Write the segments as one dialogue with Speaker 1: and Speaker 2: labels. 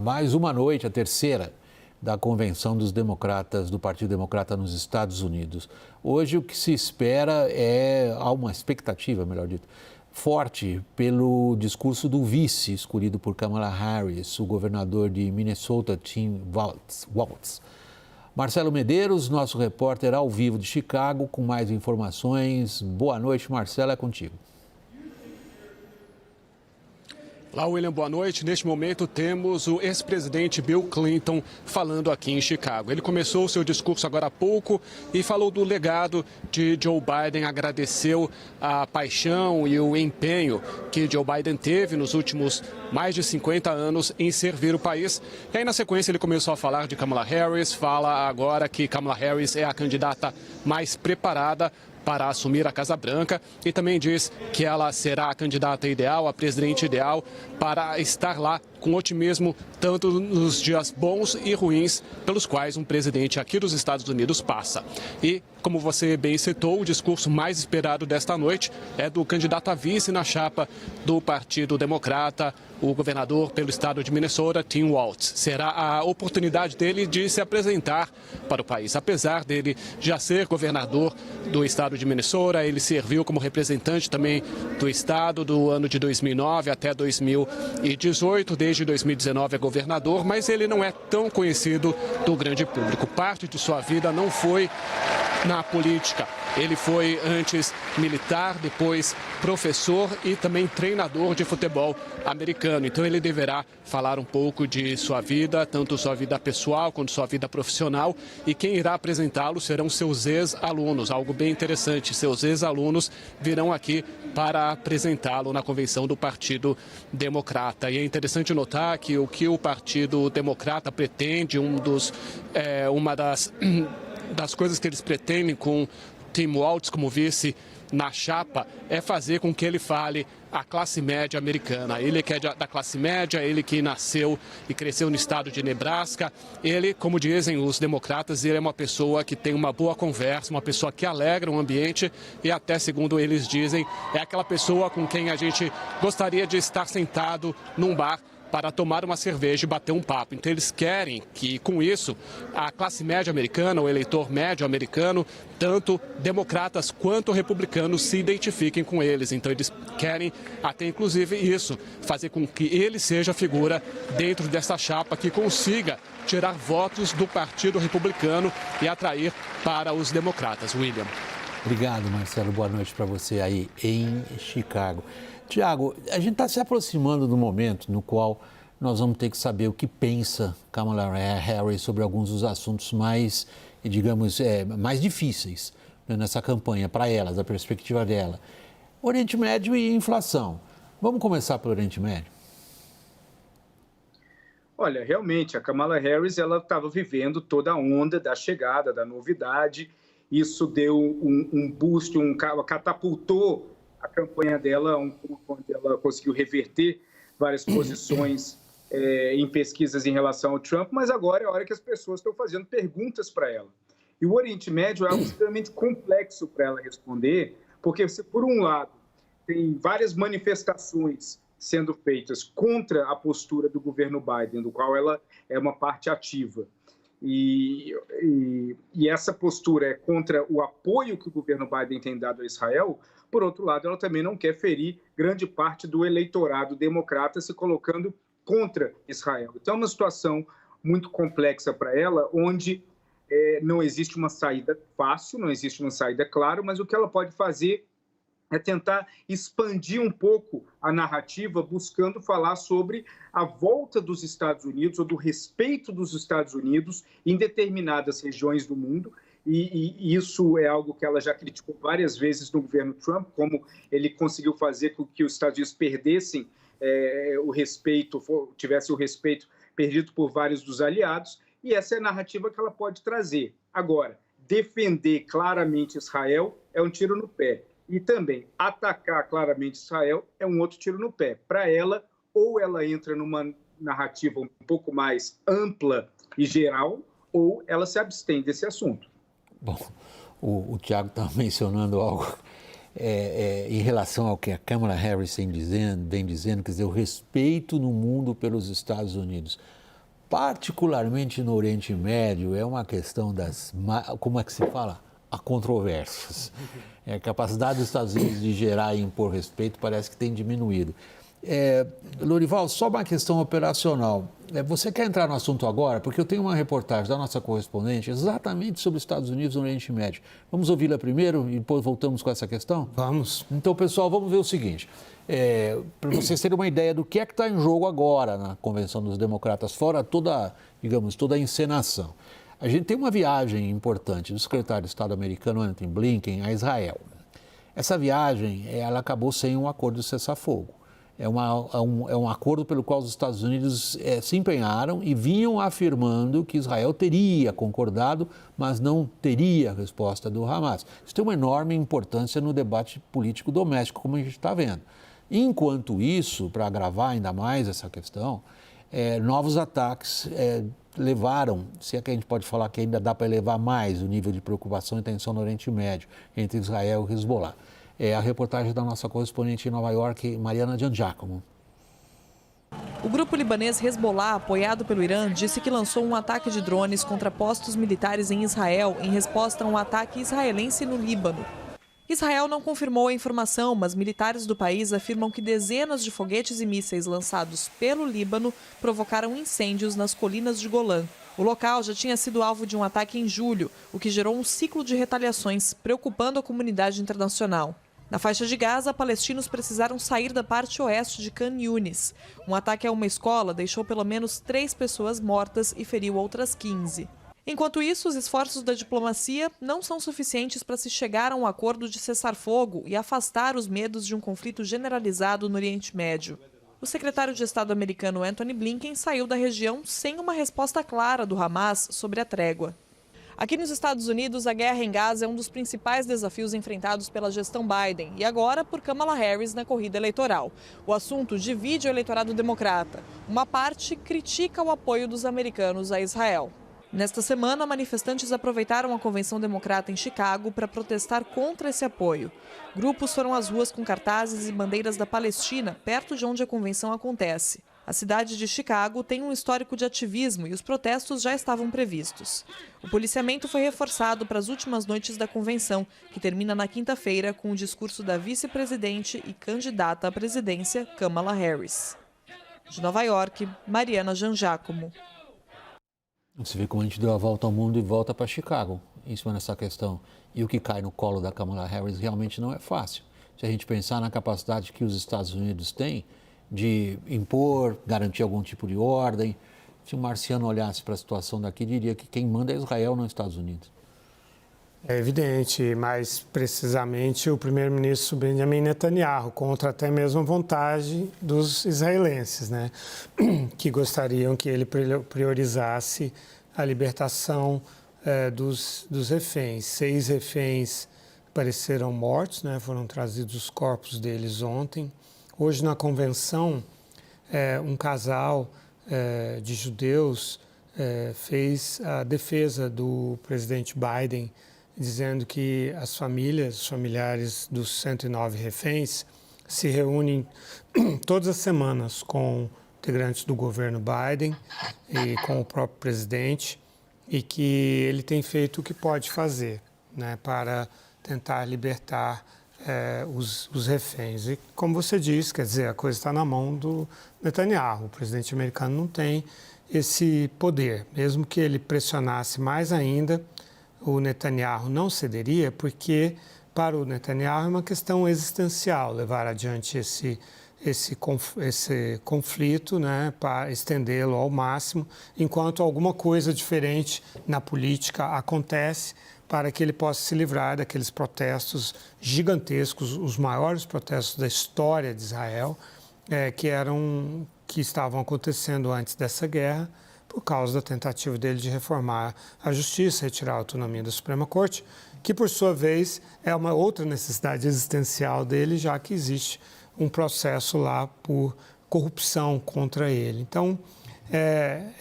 Speaker 1: Mais uma noite, a terceira da convenção dos democratas, do Partido Democrata nos Estados Unidos. Hoje o que se espera há uma expectativa, melhor dito, forte pelo discurso do vice escolhido por Kamala Harris, o governador de Minnesota, Tim Walz. Marcelo Medeiros, nosso repórter ao vivo de Chicago, com mais informações. Boa noite, Marcelo, é contigo.
Speaker 2: Olá, William, boa noite. Neste momento temos o ex-presidente Bill Clinton falando aqui em Chicago. Ele começou o seu discurso agora há pouco e falou do legado de Joe Biden, agradeceu a paixão e o empenho que Joe Biden teve nos últimos mais de 50 anos em servir o país. E aí, na sequência, ele começou a falar de Kamala Harris, fala agora que Kamala Harris é a candidata mais preparada para assumir a Casa Branca e também diz que ela será a candidata ideal, a presidente ideal, para estar lá com otimismo, tanto nos dias bons e ruins pelos quais um presidente aqui dos Estados Unidos passa. E, como você bem citou, o discurso mais esperado desta noite é do candidato a vice na chapa do Partido Democrata, o governador pelo estado de Minnesota, Tim Walz. Será a oportunidade dele de se apresentar para o país. Apesar dele já ser governador do estado de Minnesota, ele serviu como representante também do estado do ano de 2009 até 2018, desde 2019 é governador, mas ele não é tão conhecido do grande público. Parte de sua vida não foi na política. Ele foi antes militar, depois professor e também treinador de futebol americano. Então ele deverá falar um pouco de sua vida, tanto sua vida pessoal quanto sua vida profissional. E quem irá apresentá-lo serão seus ex-alunos, algo bem interessante. Seus ex-alunos virão aqui para apresentá-lo na convenção do Partido Democrata. E é interessante notar que o que o Partido Democrata pretende, uma das coisas que eles pretendem com Tim Walz como vice na chapa é fazer com que ele fale a classe média americana. Ele que é da classe média, ele que nasceu e cresceu no estado de Nebraska. Ele, como dizem os democratas, ele é uma pessoa que tem uma boa conversa, uma pessoa que alegra o ambiente e até, segundo eles dizem, é aquela pessoa com quem a gente gostaria de estar sentado num bar para tomar uma cerveja e bater um papo. Então eles querem que, com isso, a classe média americana, o eleitor médio americano, tanto democratas quanto republicanos se identifiquem com eles. Então eles querem até, inclusive, isso, fazer com que ele seja a figura dentro dessa chapa que consiga tirar votos do Partido Republicano e atrair para os democratas. William.
Speaker 1: Obrigado, Marcelo. Boa noite para você aí em Chicago. Tiago, a gente está se aproximando do momento no qual nós vamos ter que saber o que pensa Kamala Harris sobre alguns dos assuntos mais, digamos, mais difíceis, né, nessa campanha para ela, da perspectiva dela. Oriente Médio e inflação. Vamos começar pelo Oriente Médio?
Speaker 3: Olha, realmente, a Kamala Harris ela estava vivendo toda a onda da chegada, da novidade. Isso deu um boost, catapultou a campanha dela, onde ela conseguiu reverter várias posições em pesquisas em relação ao Trump, mas agora é a hora que as pessoas estão fazendo perguntas para ela. E o Oriente Médio é algo extremamente complexo para ela responder, porque se por um lado tem várias manifestações sendo feitas contra a postura do governo Biden, do qual ela é uma parte ativa, e essa postura é contra o apoio que o governo Biden tem dado a Israel. Por outro lado, ela também não quer ferir grande parte do eleitorado democrata se colocando contra Israel. Então, é uma situação muito complexa para ela, onde não existe uma saída fácil, não existe uma saída clara, mas o que ela pode fazer é tentar expandir um pouco a narrativa, buscando falar sobre a volta dos Estados Unidos, ou do respeito dos Estados Unidos em determinadas regiões do mundo. E isso é algo que ela já criticou várias vezes no governo Trump, como ele conseguiu fazer com que os Estados Unidos perdessem o respeito, tivesse o respeito perdido por vários dos aliados, e essa é a narrativa que ela pode trazer. Agora, defender claramente Israel é um tiro no pé. E também atacar claramente Israel é um outro tiro no pé. Para ela, ou ela entra numa narrativa um pouco mais ampla e geral, ou ela se abstém desse assunto.
Speaker 1: Bom, o Tiago estava mencionando algo em relação ao que a Kamala Harris vem dizendo, quer dizer, o respeito no mundo pelos Estados Unidos. particularmente no Oriente Médio, é uma questão como é que se fala? Há controvérsias. A capacidade dos Estados Unidos de gerar e impor respeito parece que tem diminuído. Lorival, só uma questão operacional. Você quer entrar no assunto agora? Porque eu tenho uma reportagem da nossa correspondente exatamente sobre os Estados Unidos no Oriente Médio. Vamos ouvi-la primeiro e depois voltamos com essa questão?
Speaker 4: Vamos.
Speaker 1: Então, pessoal, vamos ver o seguinte. Para vocês terem uma ideia do que é que está em jogo agora na Convenção dos Democratas, fora toda, digamos, toda a encenação. A gente tem uma viagem importante do secretário de Estado americano, Antony Blinken, a Israel. Essa viagem, ela acabou sem um acordo de cessar-fogo. É um acordo pelo qual os Estados Unidos se empenharam e vinham afirmando que Israel teria concordado, mas não teria a resposta do Hamas. Isso tem uma enorme importância no debate político doméstico, como a gente está vendo. Enquanto isso, para agravar ainda mais essa questão, novos ataques levaram, se é que a gente pode falar que ainda dá para elevar mais o nível de preocupação e tensão no Oriente Médio entre Israel e Hezbollah. A reportagem da nossa correspondente em Nova York, Mariana Giangiacomo.
Speaker 5: O grupo libanês Hezbollah, apoiado pelo Irã, disse que lançou um ataque de drones contra postos militares em Israel em resposta a um ataque israelense no Líbano. Israel não confirmou a informação, mas militares do país afirmam que dezenas de foguetes e mísseis lançados pelo Líbano provocaram incêndios nas colinas de Golã. O local já tinha sido alvo de um ataque em julho, o que gerou um ciclo de retaliações, preocupando a comunidade internacional. Na faixa de Gaza, palestinos precisaram sair da parte oeste de Khan Yunis. Um ataque a uma escola deixou pelo menos 3 pessoas mortas e feriu outras 15. Enquanto isso, os esforços da diplomacia não são suficientes para se chegar a um acordo de cessar-fogo e afastar os medos de um conflito generalizado no Oriente Médio. O secretário de Estado americano Antony Blinken saiu da região sem uma resposta clara do Hamas sobre a trégua. Aqui nos Estados Unidos, a guerra em Gaza é um dos principais desafios enfrentados pela gestão Biden e agora por Kamala Harris na corrida eleitoral. O assunto divide o eleitorado democrata. Uma parte critica o apoio dos americanos a Israel. Nesta semana, manifestantes aproveitaram a Convenção Democrata em Chicago para protestar contra esse apoio. Grupos foram às ruas com cartazes e bandeiras da Palestina, perto de onde a convenção acontece. A cidade de Chicago tem um histórico de ativismo e os protestos já estavam previstos. O policiamento foi reforçado para as últimas noites da convenção, que termina na quinta-feira com o discurso da vice-presidente e candidata à presidência, Kamala Harris. De Nova York, Mariana Giangiacomo.
Speaker 1: Você vê como a gente deu a volta ao mundo e volta para Chicago, em cima dessa questão. E o que cai no colo da Kamala Harris realmente não é fácil. Se a gente pensar na capacidade que os Estados Unidos têm de impor, garantir algum tipo de ordem. Se um marciano olhasse para a situação daqui, diria que quem manda é Israel, não os Estados Unidos.
Speaker 4: É evidente, mais precisamente o primeiro-ministro Benjamin Netanyahu, contra até mesmo a vontade dos israelenses, né? Que gostariam que ele priorizasse a libertação dos reféns. 6 reféns pareceram mortos, né? Foram trazidos os corpos deles ontem. Hoje, na convenção, um casal de judeus fez a defesa do presidente Biden, dizendo que os familiares dos 109 reféns, se reúnem todas as semanas com integrantes do governo Biden e com o próprio presidente, e que ele tem feito o que pode fazer, né, para tentar libertar os reféns. E como você disse, quer dizer, a coisa está na mão do Netanyahu. O presidente americano não tem esse poder. Mesmo que ele pressionasse mais ainda, o Netanyahu não cederia, porque para o Netanyahu é uma questão existencial levar adiante esse conflito, né, para estendê-lo ao máximo, enquanto alguma coisa diferente na política acontece, para que ele possa se livrar daqueles protestos gigantescos, os maiores protestos da história de Israel, que estavam acontecendo antes dessa guerra, por causa da tentativa dele de reformar a justiça, retirar a autonomia da Suprema Corte, que, por sua vez, é uma outra necessidade existencial dele, já que existe um processo lá por corrupção contra ele. Então,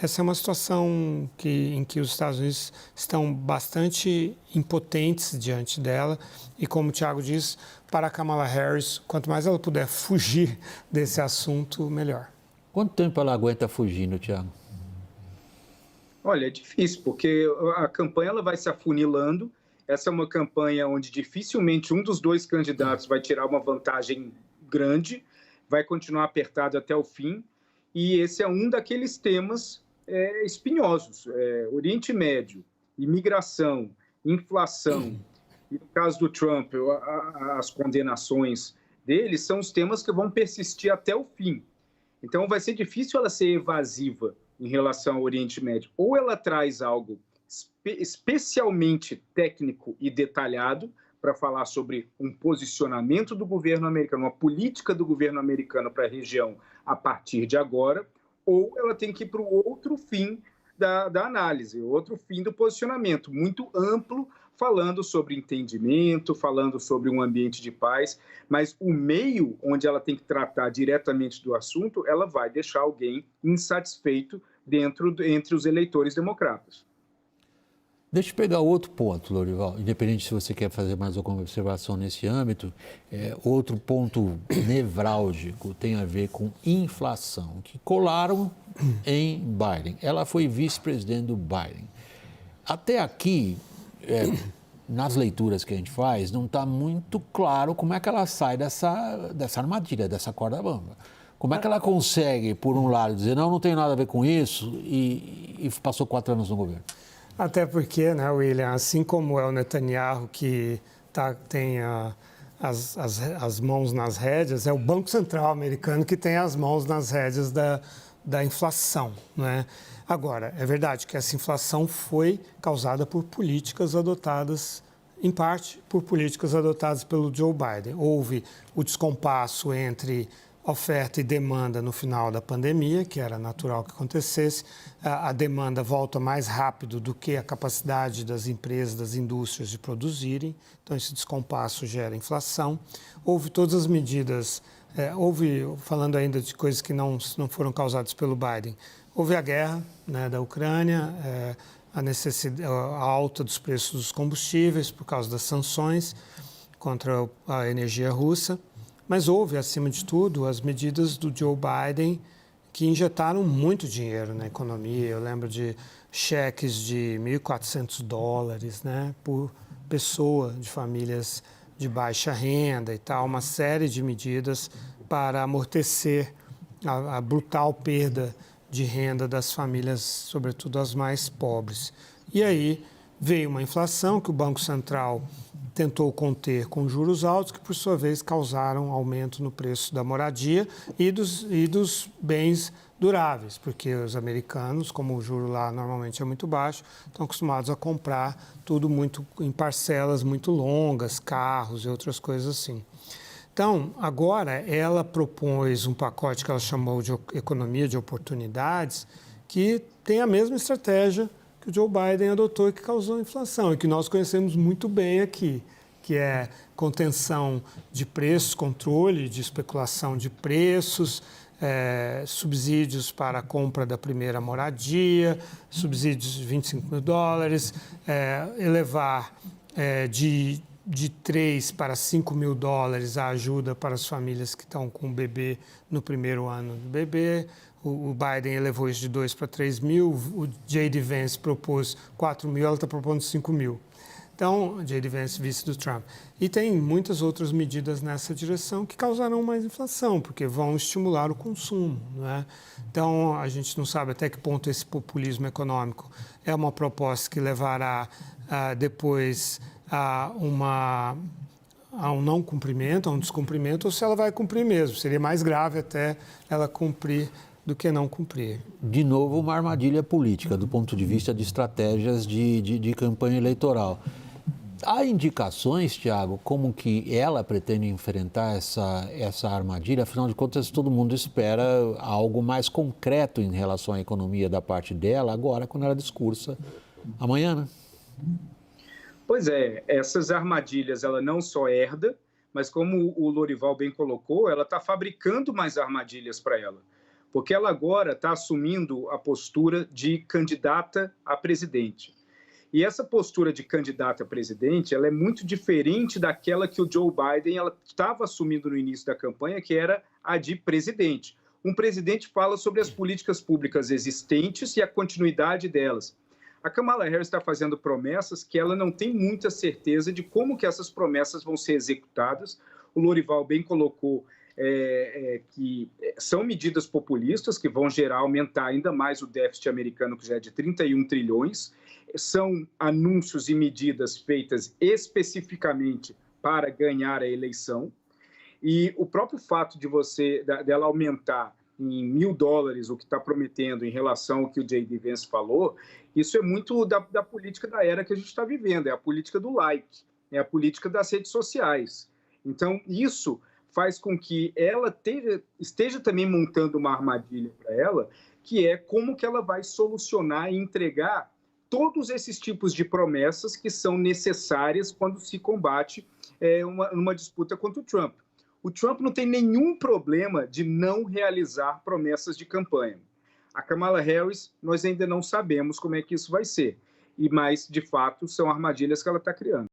Speaker 4: essa é uma situação em que os Estados Unidos estão bastante impotentes diante dela e, como o Tiago diz, para a Kamala Harris, quanto mais ela puder fugir desse assunto, melhor.
Speaker 1: Quanto tempo ela aguenta fugindo, Tiago?
Speaker 3: Olha, é difícil, porque a campanha ela vai se afunilando. Essa é uma campanha onde dificilmente um dos dois candidatos vai tirar uma vantagem grande, vai continuar apertado até o fim. E esse é um daqueles temas espinhosos. Oriente Médio, imigração, inflação, e no caso do Trump, as condenações dele são os temas que vão persistir até o fim. Então, vai ser difícil ela ser evasiva em relação ao Oriente Médio. Ou ela traz algo especialmente técnico e detalhado para falar sobre um posicionamento do governo americano, uma política do governo americano para a região a partir de agora, ou ela tem que ir para o outro fim da análise, outro fim do posicionamento, muito amplo, falando sobre entendimento, falando sobre um ambiente de paz, mas o meio onde ela tem que tratar diretamente do assunto, ela vai deixar alguém insatisfeito entre os eleitores democratas.
Speaker 1: Deixa eu pegar outro ponto, Lorival, independente se você quer fazer mais alguma observação nesse âmbito, outro ponto nevrálgico tem a ver com inflação, que colaram em Biden. Ela foi vice-presidente do Biden. Até aqui, nas leituras que a gente faz, não está muito claro como é que ela sai dessa armadilha, dessa corda bamba. Como é que ela consegue, por um lado, dizer não tem nada a ver com isso e passou 4 anos no governo?
Speaker 4: Até porque, né, William, assim como é o Netanyahu que tem as mãos nas rédeas, é o Banco Central americano que tem as mãos nas rédeas da inflação, né? Agora, é verdade que essa inflação foi causada por políticas adotadas, em parte, por políticas adotadas pelo Joe Biden. Houve o descompasso entre oferta e demanda no final da pandemia, que era natural que acontecesse. A demanda volta mais rápido do que a capacidade das empresas, das indústrias de produzirem. Então, esse descompasso gera inflação. Houve todas as medidas, falando ainda de coisas que não foram causadas pelo Biden, houve a guerra, né, da Ucrânia, a alta dos preços dos combustíveis por causa das sanções contra a energia russa. Mas houve, acima de tudo, as medidas do Joe Biden que injetaram muito dinheiro na economia. Eu lembro de cheques de $1.400, né, por pessoa, de famílias de baixa renda e tal, uma série de medidas para amortecer a brutal perda de renda das famílias, sobretudo as mais pobres. E aí veio uma inflação que o Banco Central tentou conter com juros altos, que por sua vez causaram aumento no preço da moradia e dos bens duráveis, porque os americanos, como o juro lá normalmente é muito baixo, estão acostumados a comprar tudo muito em parcelas muito longas, carros e outras coisas assim. Então, agora ela propôs um pacote que ela chamou de economia de oportunidades, que tem a mesma estratégia que o Joe Biden adotou e que causou inflação, e que nós conhecemos muito bem aqui, que é contenção de preços, controle de especulação de preços, subsídios para a compra da primeira moradia, subsídios de $25.000, elevar de $3 para $5.000 a ajuda para as famílias que estão com o bebê no primeiro ano do bebê. O Biden elevou isso de 2 para 3 mil, o J.D. Vance propôs 4 mil, ela está propondo 5 mil. Então, J.D. Vance, vice do Trump. E tem muitas outras medidas nessa direção que causarão mais inflação, porque vão estimular o consumo, não é? Então, a gente não sabe até que ponto esse populismo econômico é uma proposta que levará depois a um não cumprimento, a um descumprimento, ou se ela vai cumprir mesmo. Seria mais grave até ela cumprir do que não cumprir.
Speaker 1: De novo, uma armadilha política, do ponto de vista de estratégias de campanha eleitoral. Há indicações, Tiago, como que ela pretende enfrentar essa armadilha? Afinal de contas, todo mundo espera algo mais concreto em relação à economia da parte dela, agora, quando ela discursa amanhã, né?
Speaker 3: Pois é, essas armadilhas, ela não só herda, mas como o Lorival bem colocou, ela está fabricando mais armadilhas para ela. Porque ela agora está assumindo a postura de candidata a presidente. E essa postura de candidata a presidente, ela é muito diferente daquela que o Joe Biden estava assumindo no início da campanha, que era a de presidente. um presidente fala sobre as políticas públicas existentes e a continuidade delas. A Kamala Harris está fazendo promessas que ela não tem muita certeza de como que essas promessas vão ser executadas. O Lorival bem colocou que são medidas populistas que vão aumentar ainda mais o déficit americano, que já é de 31 trilhões. São anúncios e medidas feitas especificamente para ganhar a eleição. E o próprio fato dela aumentar em $1.000 o que está prometendo em relação ao que o J.D. Vance falou, isso é muito da política da era que a gente está vivendo, é a política do like, é a política das redes sociais. Então, isso faz com que ela esteja também montando uma armadilha para ela, que é como que ela vai solucionar e entregar todos esses tipos de promessas que são necessárias quando se combate uma disputa contra o Trump. O Trump não tem nenhum problema de não realizar promessas de campanha. A Kamala Harris, nós ainda não sabemos como é que isso vai ser. Mas, de fato, são armadilhas que ela está criando.